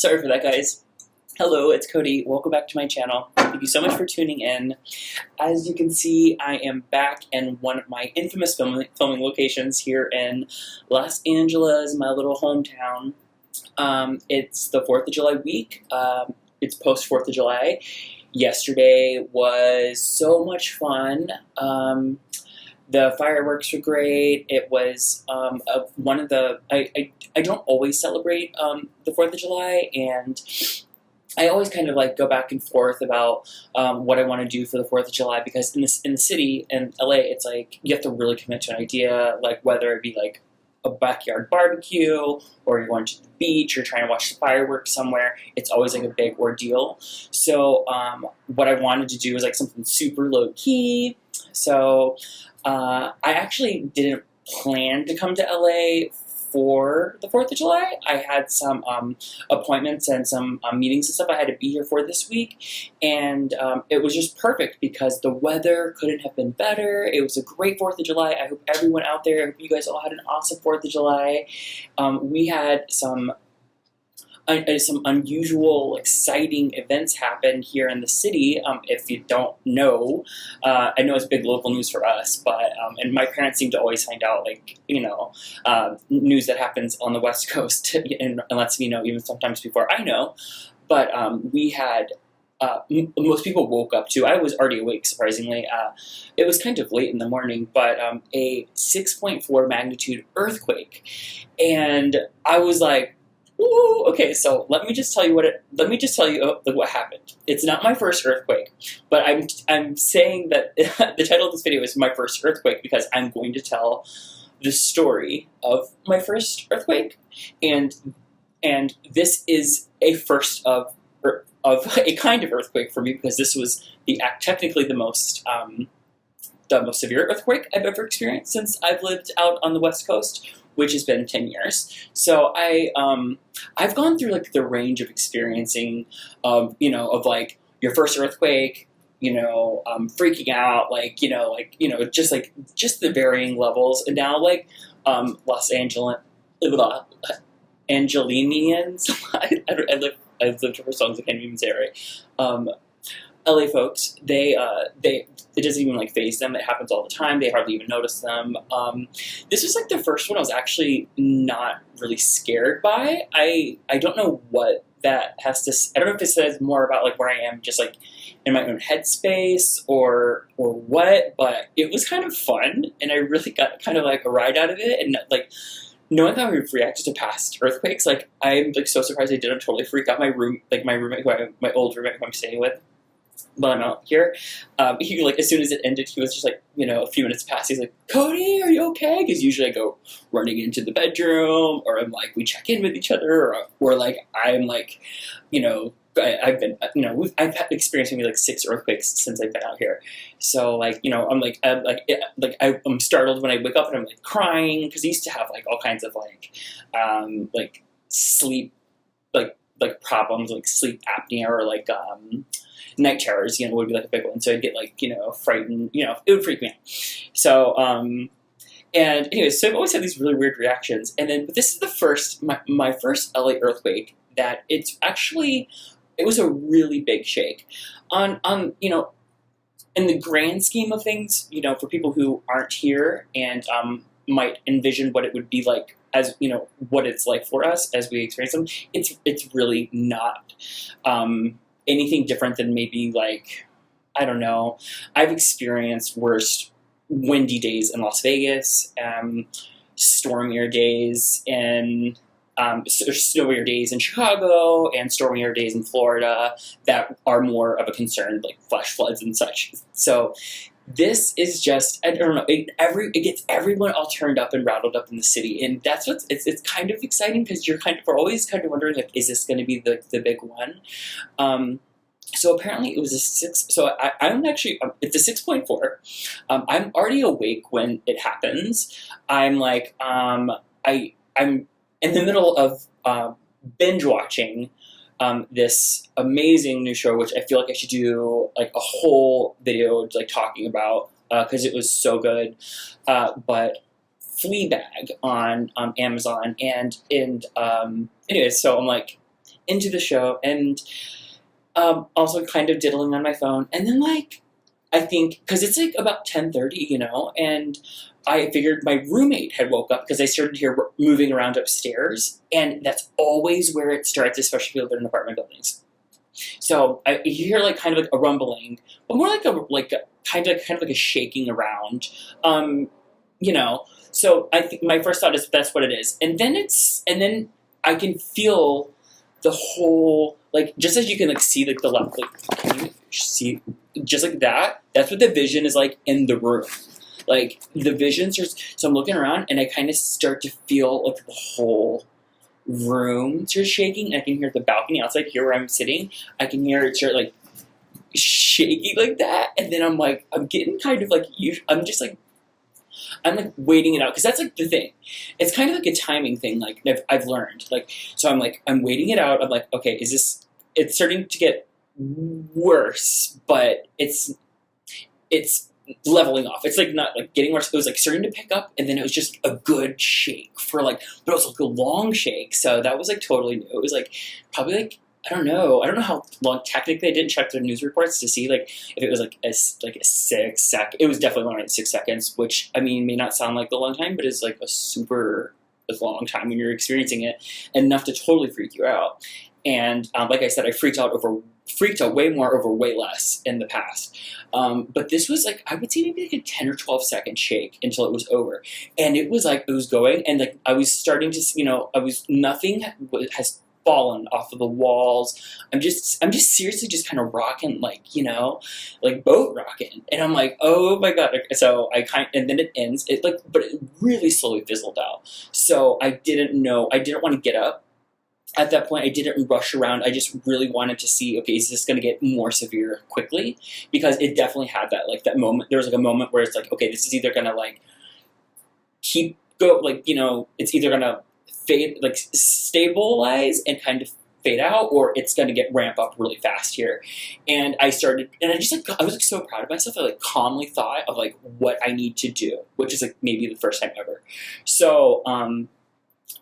Sorry for that, guys. Hello, it's Cody. Welcome back to my channel. Thank you so much for tuning in. As you can see, I am back in one of my infamous filming locations here in Los Angeles, my little hometown. It's the 4th of July week. It's post 4th of July. Yesterday was so much fun. The fireworks were great. It was one of the... I don't always celebrate the 4th of July, and I always kind of like go back and forth about what I want to do for the 4th of July, because in the city, in LA, it's like you have to really commit to an idea, like whether it be like a backyard barbecue, or you're going to the beach, or trying to watch the fireworks somewhere. It's always like a big ordeal. So what I wanted to do was like something super low key. So I actually didn't plan to come to LA for the 4th of July. I had some appointments and some meetings and stuff I had to be here for this week, and it was just perfect because the weather couldn't have been better. It was a great 4th of July. I hope everyone out there, I hope you guys all had an awesome 4th of July. We had some unusual, exciting events happen here in the city. If you don't know, I know it's big local news for us, but and my parents seem to always find out, like, news that happens on the West Coast and lets me know even sometimes before I know. But we had most people woke up to. I was already awake, surprisingly. It was kind of late in the morning, but a 6.4 magnitude earthquake, and I was like, ooh, okay, so let me just tell you what happened. It's not my first earthquake, but I'm saying that the title of this video is my first earthquake because I'm going to tell the story of my first earthquake, and this is a first of a kind of earthquake for me, because this was technically the most severe earthquake I've ever experienced since I've lived out on the West Coast, which has been 10 years. So I've gone through like the range of experiencing, of like your first earthquake, freaking out, just the varying levels, and now like Los Angeles, Angelinians. I've lived for songs I can't even say it right. LA folks, it doesn't even like faze them. It happens all the time. They hardly even notice them. This was like the first one I was actually not really scared by. I don't know what that has to. I don't know if it says more about like where I am, just like in my own headspace, or what. But it was kind of fun, and I really got kind of like a ride out of it, and like, knowing how we've reacted to past earthquakes, like I'm like so surprised I didn't totally freak out. My roommate, my old roommate who I'm staying with while I'm out here, he, like, as soon as it ended, he was just like, a few minutes past, he's like, "Cody, are you okay?" Because usually I go running into the bedroom, or I'm like, we check in with each other, or like I'm like, I've been, I've experienced maybe like 6 earthquakes since I've been out here. So like, I'm startled when I wake up, and I'm like crying, because I used to have like all kinds of like sleep, like problems, like sleep apnea, or like night terrors, would be like a big one. So I'd get like, frightened, it would freak me out. So, and anyways, so I've always had these really weird reactions. And then, but this is the first, my first LA earthquake that it was a really big shake. On in the grand scheme of things, for people who aren't here and might envision what it would be like, as what it's like for us as we experience them, it's really not anything different than maybe like, I don't know. I've experienced worse windy days in Las Vegas, stormier days in snowier days in Chicago, and stormier days in Florida that are more of a concern, like flash floods and such. So this is just, I don't know, it gets everyone all turned up and rattled up in the city, and that's it's kind of exciting, because we're always kind of wondering, like, is this going to be the big one? So apparently it was a 6. So I'm actually, it's a 6.4. I'm already awake when it happens. I'm like, I'm in the middle of binge watching this amazing new show, which I feel like I should do like a whole video like talking about, because it was so good. But Fleabag on Amazon, and anyways, so I'm like into the show, and also kind of diddling on my phone. And then, like, I think, because it's like about 10:30, and I figured my roommate had woke up because I started to hear moving around upstairs, and that's always where it starts, especially if you live in apartment buildings. So you hear like kind of like a rumbling, but more like a kind of like a shaking around, So I think my first thought is that's what it is, and then I can feel the whole, like, just as you can like see like the left, like, can you see just like that? That's what the vision is like in the room. Like the visions are, so I'm looking around and I kind of start to feel like the whole room start shaking. I can hear the balcony outside here where I'm sitting. I can hear it start like shaking like that, and then I'm like, I'm getting kind of like, I'm just like, I'm like waiting it out, because that's like the thing. It's kind of like a timing thing. Like I've learned. Like, so I'm waiting it out. I'm like, okay, it's starting to get worse, but it's leveling off. It's like not like getting worse. It was like starting to pick up, and then it was just a good shake for like, but it was like a long shake. So that was like totally new. It was like probably like, I don't know how long. Technically, I didn't check the news reports to see like if it was like a 6 second. It was definitely longer than 6 seconds, which I mean may not sound like a long time, but is like a super long time when you're experiencing it, enough to totally freak you out. And like I said, I freaked out way more over way less in the past. But this was like, I would say maybe like a 10 or 12 second shake until it was over. And it was like, it was going, and like I was starting to, nothing has fallen off of the walls. I'm just seriously just kind of rocking, like, like boat rocking. And I'm like, oh my God. So and then it ends, but it really slowly fizzled out. So I didn't want to get up. At that point, I didn't rush around. I just really wanted to see, okay, is this going to get more severe quickly? Because it definitely had that, like, that moment. There was, like, a moment where it's like, okay, this is either going to, like, it's either going to fade, like, stabilize and kind of fade out, or it's going to ramp up really fast here. And I was, like, so proud of myself. I, like, calmly thought of, like, what I need to do, which is, like, maybe the first time ever. So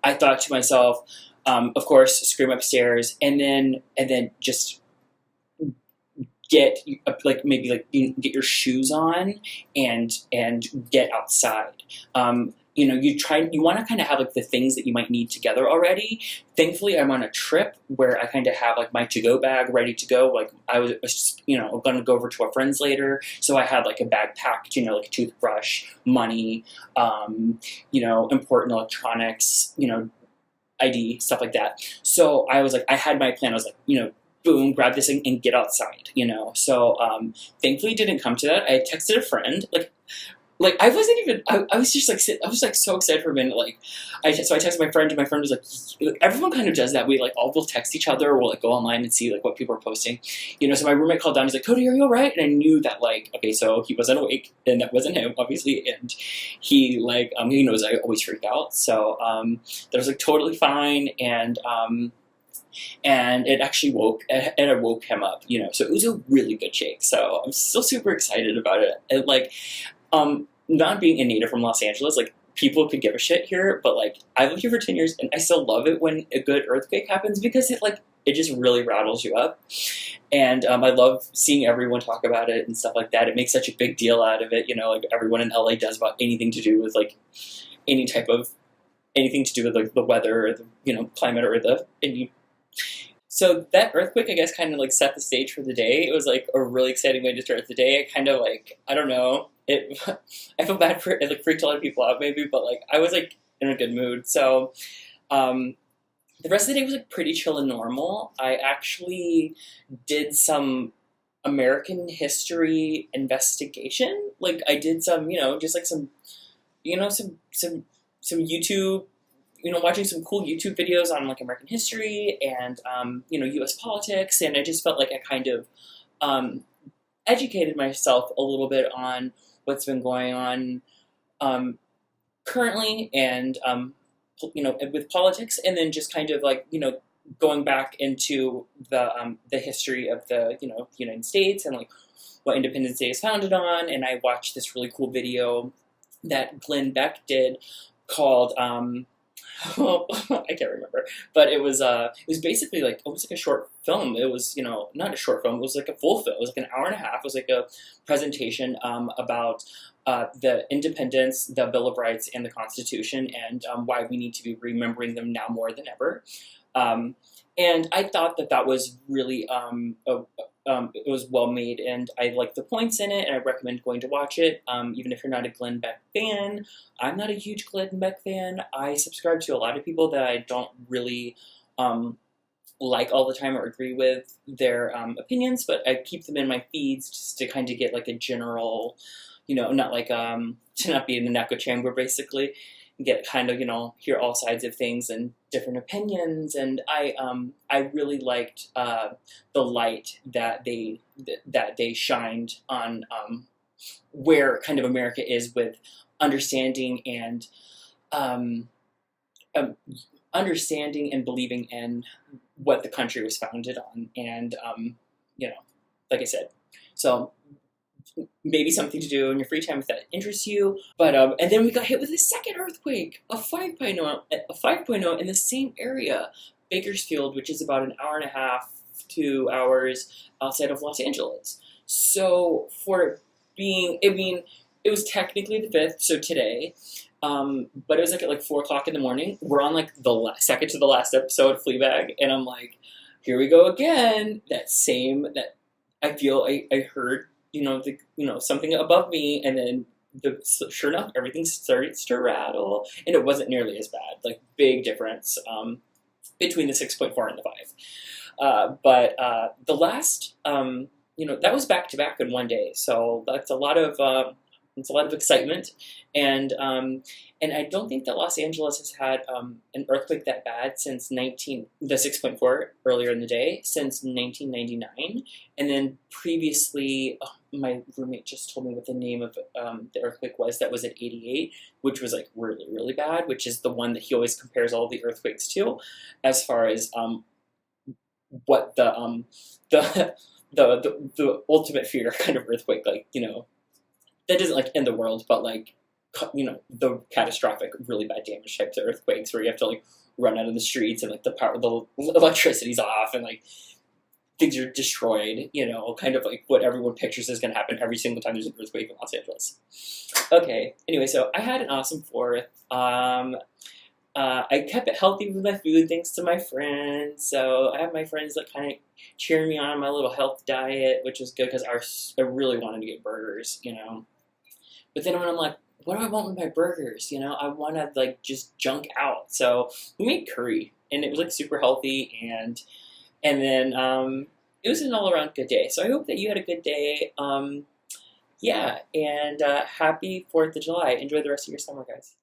I thought to myself, of course, scream upstairs, and then just get get your shoes on and get outside. You want to kind of have like the things that you might need together already. Thankfully, I'm on a trip where I kind of have like my to-go bag ready to go. Like I was going to go over to a friend's later, so I had like a bag packed, like a toothbrush, money, important electronics, ID, stuff like that. So I was like, I had my plan. I was like, boom, grab this thing and get outside, So thankfully it didn't come to that. I texted a friend, like I wasn't even, I was just like, I was like so excited for a minute. Like, so I texted my friend, and my friend was like, everyone kind of does that. We like all will text each other, or we'll like go online and see like what people are posting, So my roommate called down. He's like, Cody, are you all right? And I knew that like, okay, so he wasn't awake, and that wasn't him, obviously. And he like, he knows I always freak out. So that was like totally fine. And it actually woke him up, So it was a really good shake. So I'm still super excited about it. And like, not being a native from Los Angeles, like, people could give a shit here, but like, I've lived here for 10 years, and I still love it when a good earthquake happens, because it just really rattles you up. And I love seeing everyone talk about it and stuff like that. It makes such a big deal out of it, like everyone in LA does about anything to do with like anything to do with like the weather or the climate or So that earthquake, I guess, kind of like set the stage for the day. It was like a really exciting way to start the day. I kind of like, I don't know, I feel bad for it, like freaked a lot of people out maybe, but like I was like in a good mood. So the rest of the day was like pretty chill and normal. I actually did some American history investigation. Like I did some, just like some, some YouTube, watching some cool YouTube videos on like American history and, U.S. politics. And I just felt like I kind of educated myself a little bit on what's been going on currently and, with politics. And then just kind of like, going back into the history of the, United States and like what Independence Day is founded on. And I watched this really cool video that Glenn Beck did called, Well, I can't remember, but it was basically like almost like a short film. It was, not a short film. It was like a full film. It was like an hour and a half. It was like a presentation about the independence, the Bill of Rights, and the Constitution, and why we need to be remembering them now more than ever. Um, and I thought that that was really it was well made, and I like the points in it, and I recommend going to watch it. Even if you're not a Glenn Beck fan, I'm not a huge Glenn Beck fan. I subscribe to a lot of people that I don't really like all the time or agree with their opinions, but I keep them in my feeds just to kind of get like a general, not like to not be in an echo chamber basically, get kind of hear all sides of things and different opinions. And I really liked the light that they shined on where kind of America is with understanding and um, um, understanding and believing in what the country was founded on, and like I said, so maybe something to do in your free time if that interests you. But and then we got hit with a second earthquake, a 5.0 in the same area, Bakersfield, which is about an hour and a half, 2 hours outside of Los Angeles. So for being, I mean, it was technically the 5th, so today. But it was like at like 4 o'clock in the morning. We're on like the second to the last episode of Fleabag, and I'm like, here we go again. That I feel I heard something above me, and then sure enough, everything started to rattle, and it wasn't nearly as bad. Like big difference between the 6.4 and the 5. But the last, that was back to back in one day, so that's a lot of. It's a lot of excitement, and I don't think that Los Angeles has had an earthquake that bad since the 6.4 earlier in the day since 1999, and then previously, my roommate just told me what the name of the earthquake was that was at 88, which was like really really bad, which is the one that he always compares all the earthquakes to, as far as what the the ultimate fear kind of earthquake, like that doesn't like end the world, but like the catastrophic, really bad damage types of earthquakes where you have to like run out of the streets and like the electricity's off and like things are destroyed. Kind of like what everyone pictures is going to happen every single time there's an earthquake in Los Angeles. Okay. Anyway, so I had an awesome 4th. I kept it healthy with my food thanks to my friends. So I have my friends that kind of cheering me on my little health diet, which was good because I really wanted to get burgers, But then when I'm like, what do I want with my burgers? I want to like just junk out. So we made curry, and it was like super healthy, and then it was an all around good day. So I hope that you had a good day. Yeah, and happy 4th of July. Enjoy the rest of your summer, guys.